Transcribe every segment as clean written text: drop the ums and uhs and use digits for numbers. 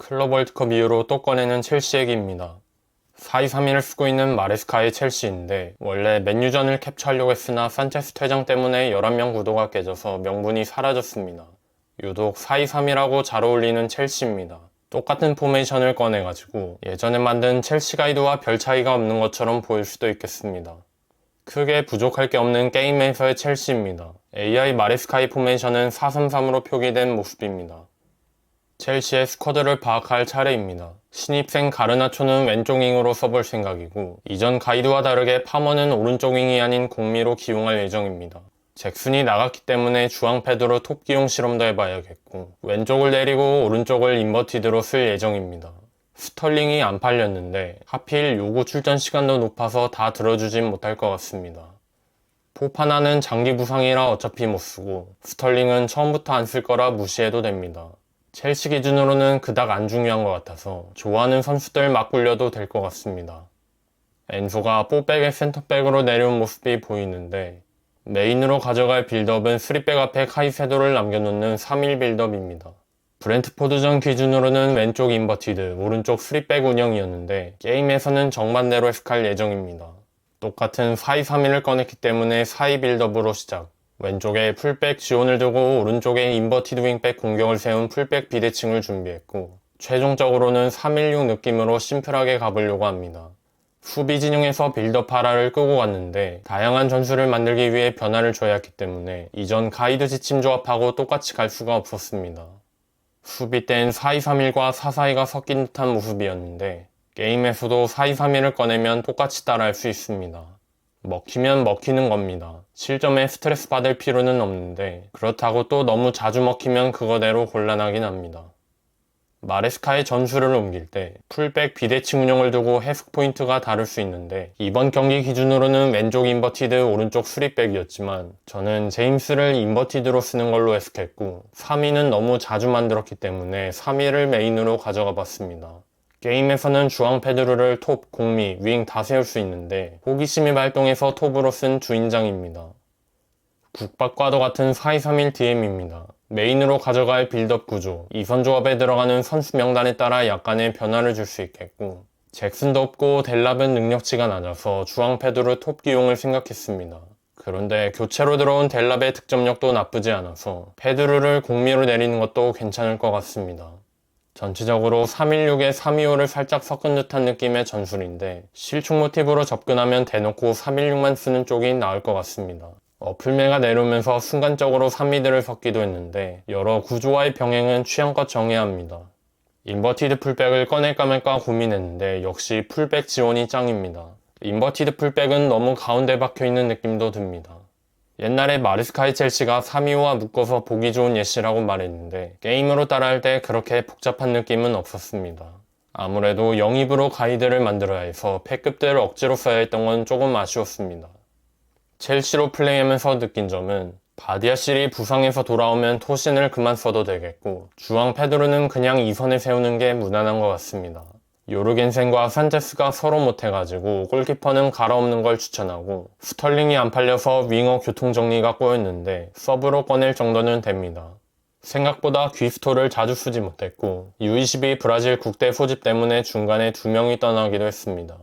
클럽 월드컵 이후로 또 꺼내는 첼시 얘기입니다. 4-2-3-1을 쓰고 있는 마레스카의 첼시인데 원래 맨유전을 캡처하려고 했으나 산체스 퇴장 때문에 11명 구도가 깨져서 명분이 사라졌습니다. 유독 4-2-3-1하고 잘 어울리는 첼시입니다. 똑같은 포메이션을 꺼내가지고 예전에 만든 첼시 가이드와 별 차이가 없는 것처럼 보일 수도 있겠습니다. 크게 부족할 게 없는 게임에서의 첼시입니다. AI 마레스카의 포메이션은 4-3-3으로 표기된 모습입니다. 첼시의 스쿼드를 파악할 차례입니다. 신입생 가르나초는 왼쪽 윙으로 써볼 생각이고 이전 가이드와 다르게 파머는 오른쪽 윙이 아닌 공미로 기용할 예정입니다. 잭슨이 나갔기 때문에 주앙 패드로 톱 기용 실험도 해봐야겠고 왼쪽을 내리고 오른쪽을 인버티드로 쓸 예정입니다. 스털링이 안 팔렸는데 하필 요구 출전 시간도 높아서 다 들어주진 못할 것 같습니다. 포파나는 장기 부상이라 어차피 못 쓰고 스털링은 처음부터 안 쓸 거라 무시해도 됩니다. 첼시 기준으로는 그닥 안 중요한 것 같아서 좋아하는 선수들 막 굴려도 될 것 같습니다. 엔소가 4백의 센터백으로 내려온 모습이 보이는데 메인으로 가져갈 빌드업은 3백 앞에 카이세도를 남겨놓는 3-1 빌드업입니다. 브렌트포드전 기준으로는 왼쪽 인버티드, 오른쪽 3백 운영이었는데 게임에서는 정반대로 해석할 예정입니다. 똑같은 4-2-3-1을 꺼냈기 때문에 4-2 빌드업으로 시작. 왼쪽에 풀백 지원을 두고 오른쪽에 인버티드 윙백 공격을 세운 풀백 비대칭을 준비했고 최종적으로는 3-1-6 느낌으로 심플하게 가보려고 합니다. 수비 진영에서 빌드업 하라를 끄고 갔는데 다양한 전술을 만들기 위해 변화를 줘야 했기 때문에 이전 가이드 지침 조합하고 똑같이 갈 수가 없었습니다. 수비 땐 4-2-3-1과 4-4-2가 섞인 듯한 모습이었는데 게임에서도 4-2-3-1을 꺼내면 똑같이 따라할 수 있습니다. 먹히면 먹히는 겁니다. 실점에 스트레스 받을 필요는 없는데 그렇다고 또 너무 자주 먹히면 그거대로 곤란하긴 합니다. 마레스카의 전술을 옮길 때 풀백 비대칭 운영을 두고 해석 포인트가 다를 수 있는데 이번 경기 기준으로는 왼쪽 인버티드 오른쪽 3백이었지만 저는 제임스를 인버티드로 쓰는 걸로 해석했고 3위는 너무 자주 만들었기 때문에 3위를 메인으로 가져가 봤습니다. 게임에서는 주앙 페드로를 톱, 공미, 윙 다 세울 수 있는데 호기심이 발동해서 톱으로 쓴 주인장입니다. 국밥과도 같은 4-2-3-1 DM입니다. 메인으로 가져갈 빌드업 구조, 2선 조합에 들어가는 선수 명단에 따라 약간의 변화를 줄 수 있겠고 잭슨도 없고 델랍은 능력치가 낮아서 주앙 페드로 톱 기용을 생각했습니다. 그런데 교체로 들어온 델랍의 득점력도 나쁘지 않아서 페드로를 공미로 내리는 것도 괜찮을 것 같습니다. 전체적으로 316에 325를 살짝 섞은 듯한 느낌의 전술인데 실축 모티브로 접근하면 대놓고 316만 쓰는 쪽이 나을 것 같습니다. 어플매가 내려오면서 순간적으로 3미드를 섞기도 했는데 여러 구조와의 병행은 취향껏 정해야 합니다. 인버티드 풀백을 꺼낼까 말까 고민했는데 역시 풀백 지원이 짱입니다. 인버티드 풀백은 너무 가운데 박혀있는 느낌도 듭니다. 옛날에 마레스카의 첼시가 325와 묶어서 보기 좋은 예시라고 말했는데 게임으로 따라할 때 그렇게 복잡한 느낌은 없었습니다. 아무래도 영입으로 가이드를 만들어야 해서 패급들을 억지로 써야 했던 건 조금 아쉬웠습니다. 첼시로 플레이하면서 느낀 점은 바디아실이 부상에서 돌아오면 토신을 그만 써도 되겠고 주앙 페드로는 그냥 2선에 세우는 게 무난한 것 같습니다. 요르겐센과 산체스가 서로 못해가지고 골키퍼는 갈아엎는 걸 추천하고 스털링이 안 팔려서 윙어 교통정리가 꼬였는데 서브로 꺼낼 정도는 됩니다. 생각보다 귀스토를 자주 쓰지 못했고 U22 브라질 국대 소집 때문에 중간에 2명이 떠나기도 했습니다.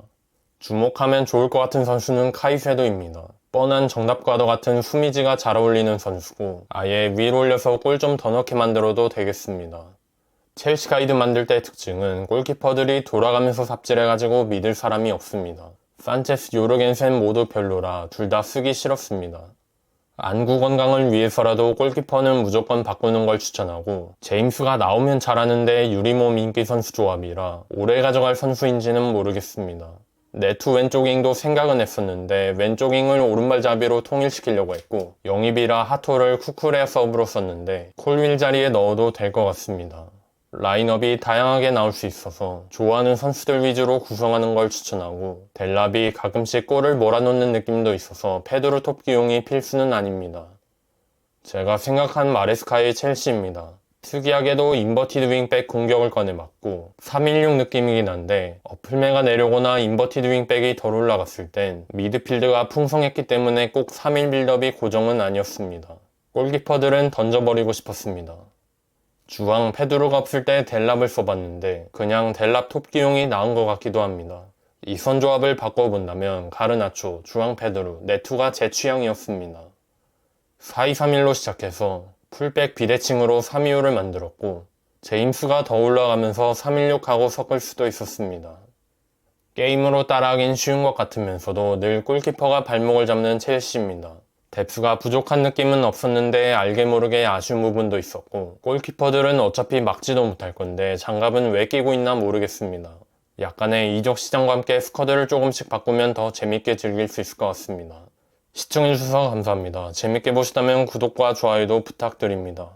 주목하면 좋을 것 같은 선수는 카이세도입니다. 뻔한 정답과도 같은 수미지가 잘 어울리는 선수고 아예 위로 올려서 골 좀 더 넣게 만들어도 되겠습니다. 첼시 가이드 만들 때 특징은 골키퍼들이 돌아가면서 삽질해가지고 믿을 사람이 없습니다. 산체스, 요르겐센 모두 별로라 둘 다 쓰기 싫었습니다. 안구 건강을 위해서라도 골키퍼는 무조건 바꾸는 걸 추천하고 제임스가 나오면 잘하는데 유리몸 인기 선수 조합이라 오래 가져갈 선수인지는 모르겠습니다. 네투 왼쪽 윙도 생각은 했었는데 왼쪽 윙을 오른발잡이로 통일시키려고 했고 영입이라 하토를 쿠쿠레아 서브로 썼는데 콜윌 자리에 넣어도 될 것 같습니다. 라인업이 다양하게 나올 수 있어서 좋아하는 선수들 위주로 구성하는 걸 추천하고 델랍이 가끔씩 골을 몰아넣는 느낌도 있어서 페드로 톱 기용이 필수는 아닙니다. 제가 생각한 마레스카의 첼시입니다. 특이하게도 인버티드 윙백 공격을 꺼내봤고 316 느낌이긴 한데 어플매가 내려오거나 인버티드 윙백이 덜 올라갔을 땐 미드필드가 풍성했기 때문에 꼭 3일 빌드업이 고정은 아니었습니다. 골키퍼들은 던져버리고 싶었습니다. 주앙 페드로가 없을 때 델랍을 써봤는데 그냥 델랍 톱기용이 나은 것 같기도 합니다. 이 선조합을 바꿔본다면 가르나초, 주앙 페드로, 네투가 제 취향이었습니다. 4-2-3-1로 시작해서 풀백 비대칭으로 3-2-5를 만들었고 제임스가 더 올라가면서 3-1-6하고 섞을 수도 있었습니다. 게임으로 따라하긴 쉬운 것 같으면서도 늘 골키퍼가 발목을 잡는 첼시입니다. 뎁스가 부족한 느낌은 없었는데 알게 모르게 아쉬운 부분도 있었고 골키퍼들은 어차피 막지도 못할 건데 장갑은 왜 끼고 있나 모르겠습니다. 약간의 이적 시장과 함께 스쿼드를 조금씩 바꾸면 더 재밌게 즐길 수 있을 것 같습니다. 시청해주셔서 감사합니다. 재밌게 보시다면 구독과 좋아요도 부탁드립니다.